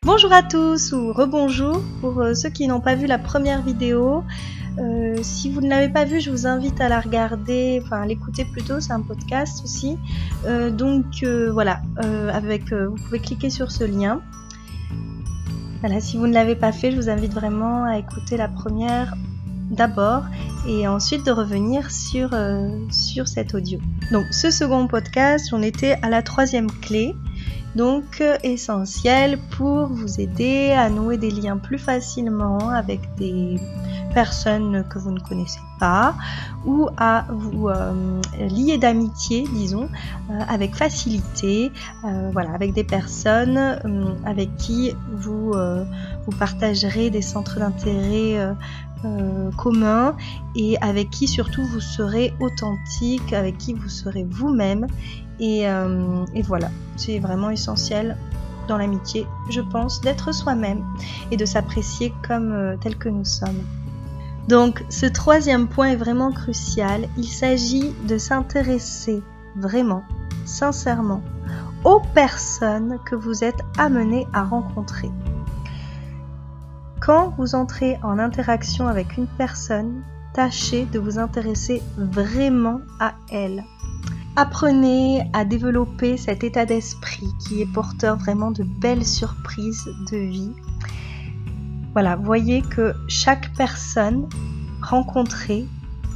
Bonjour à tous ou rebonjour pour ceux qui n'ont pas vu la première vidéo. Si vous ne l'avez pas vue, je vous invite à la regarder, enfin à l'écouter plutôt, c'est un podcast aussi. Voilà, vous pouvez cliquer sur ce lien. Voilà, si vous ne l'avez pas fait, je vous invite vraiment à écouter la première d'abord et ensuite de revenir sur cet audio. Donc ce second podcast, on était à la 3e clé. Donc essentiel pour vous aider à nouer des liens plus facilement avec des personnes que vous ne connaissez pas ou à vous lier d'amitié, disons, avec facilité, avec des personnes avec qui vous partagerez des centres d'intérêt communs et avec qui surtout vous serez authentique, avec qui vous serez vous-même. Et voilà, c'est vraiment essentiel dans l'amitié, je pense, d'être soi-même et de s'apprécier comme tel que nous sommes. Donc, ce 3e point est vraiment crucial. Il s'agit de s'intéresser vraiment, sincèrement, aux personnes que vous êtes amenés à rencontrer. Quand vous entrez en interaction avec une personne, tâchez de vous intéresser vraiment à elle. Apprenez à développer cet état d'esprit qui est porteur vraiment de belles surprises de vie. Voilà, voyez que chaque personne rencontrée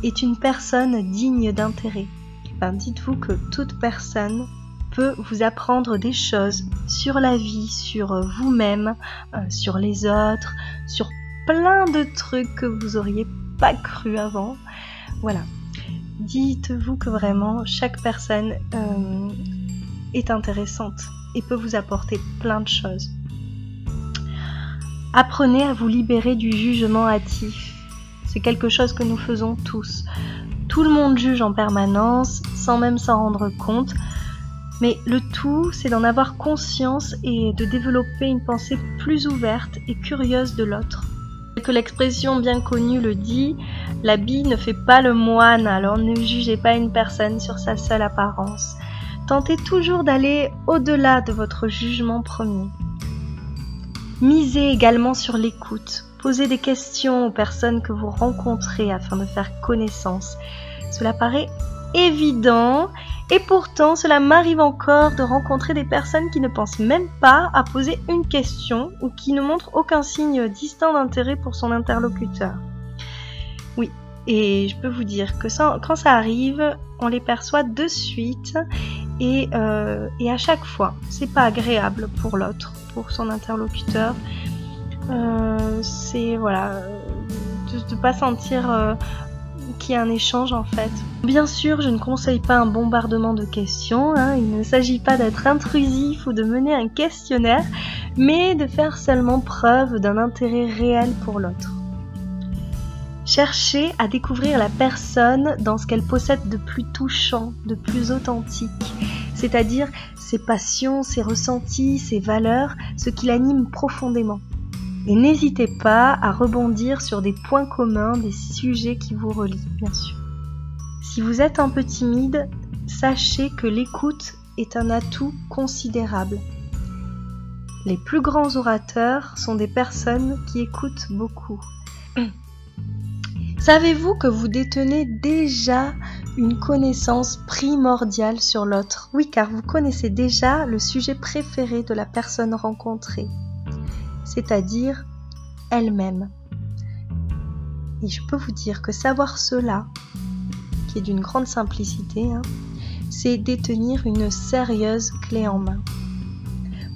est une personne digne d'intérêt. Dites-vous que toute personne peut vous apprendre des choses sur la vie, sur vous-même, sur les autres, sur plein de trucs que vous auriez pas cru avant. Voilà. Dites-vous que vraiment chaque personne est intéressante et peut vous apporter plein de choses. Apprenez à vous libérer du jugement hâtif. C'est quelque chose que nous faisons tous. Tout le monde juge en permanence sans même s'en rendre compte. Mais le tout, c'est d'en avoir conscience et de développer une pensée plus ouverte et curieuse de l'autre. Que l'expression bien connue le dit, l'habit ne fait pas le moine, alors ne jugez pas une personne sur sa seule apparence. Tentez toujours d'aller au-delà de votre jugement premier. Misez également sur l'écoute. Posez des questions aux personnes que vous rencontrez afin de faire connaissance. Cela paraît évident et pourtant cela m'arrive encore de rencontrer des personnes qui ne pensent même pas à poser une question ou qui ne montrent aucun signe distinct d'intérêt pour son interlocuteur. Oui, et je peux vous dire que quand ça arrive, on les perçoit de suite et à chaque fois, c'est pas agréable pour l'autre, pour son interlocuteur. C'est voilà, de pas sentir qu'il y a un échange en fait. Bien sûr, je ne conseille pas un bombardement de questions, il ne s'agit pas d'être intrusif ou de mener un questionnaire, mais de faire seulement preuve d'un intérêt réel pour l'autre. Cherchez à découvrir la personne dans ce qu'elle possède de plus touchant, de plus authentique, c'est-à-dire ses passions, ses ressentis, ses valeurs, ce qui l'anime profondément. Et n'hésitez pas à rebondir sur des points communs, des sujets qui vous relient, bien sûr. Si vous êtes un peu timide, sachez que l'écoute est un atout considérable. Les plus grands orateurs sont des personnes qui écoutent beaucoup. Savez-vous que vous détenez déjà une connaissance primordiale sur l'autre? Oui, car vous connaissez déjà le sujet préféré de la personne rencontrée, c'est-à-dire elle-même. Et je peux vous dire que savoir cela, qui est d'une grande simplicité, c'est détenir une sérieuse clé en main.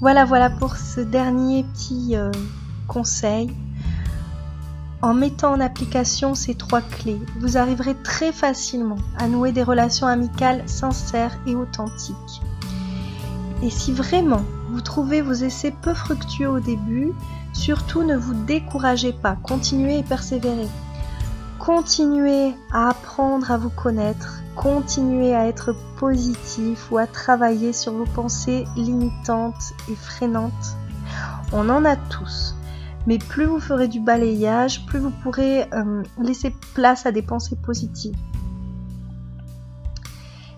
Voilà pour ce dernier petit conseil. En mettant en application ces 3 clés, vous arriverez très facilement à nouer des relations amicales sincères et authentiques. Et si vraiment vous trouvez vos essais peu fructueux au début, surtout ne vous découragez pas, continuez et persévérez. Continuez à apprendre à vous connaître, continuez à être positif ou à travailler sur vos pensées limitantes et freinantes. On en a tous. Mais plus vous ferez du balayage, plus vous pourrez laisser place à des pensées positives.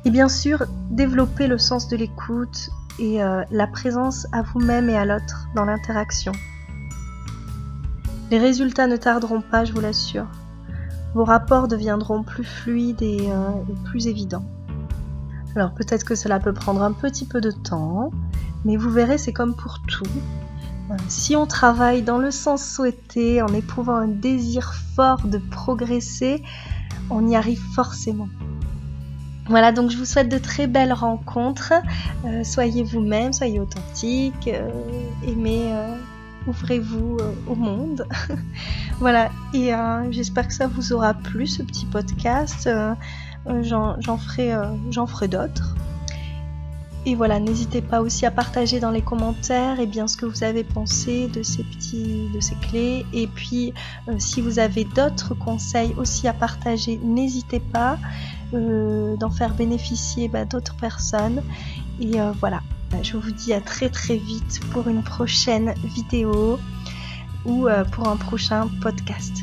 Et bien sûr, développer le sens de l'écoute et la présence à vous-même et à l'autre dans l'interaction. Les résultats ne tarderont pas, je vous l'assure. Vos rapports deviendront plus fluides et plus évidents. Alors peut-être que cela peut prendre un petit peu de temps, mais vous verrez, c'est comme pour tout. Si on travaille dans le sens souhaité, en éprouvant un désir fort de progresser, on y arrive forcément. Voilà, donc je vous souhaite de très belles rencontres. Soyez vous-même, soyez authentique, ouvrez-vous au monde. Voilà, et j'espère que ça vous aura plu, ce petit podcast. J'en ferai d'autres. Et voilà, n'hésitez pas aussi à partager dans les commentaires ce que vous avez pensé de ces clés. Et puis, si vous avez d'autres conseils aussi à partager, n'hésitez pas d'en faire bénéficier d'autres personnes. Et voilà, je vous dis à très très vite pour une prochaine vidéo ou pour un prochain podcast.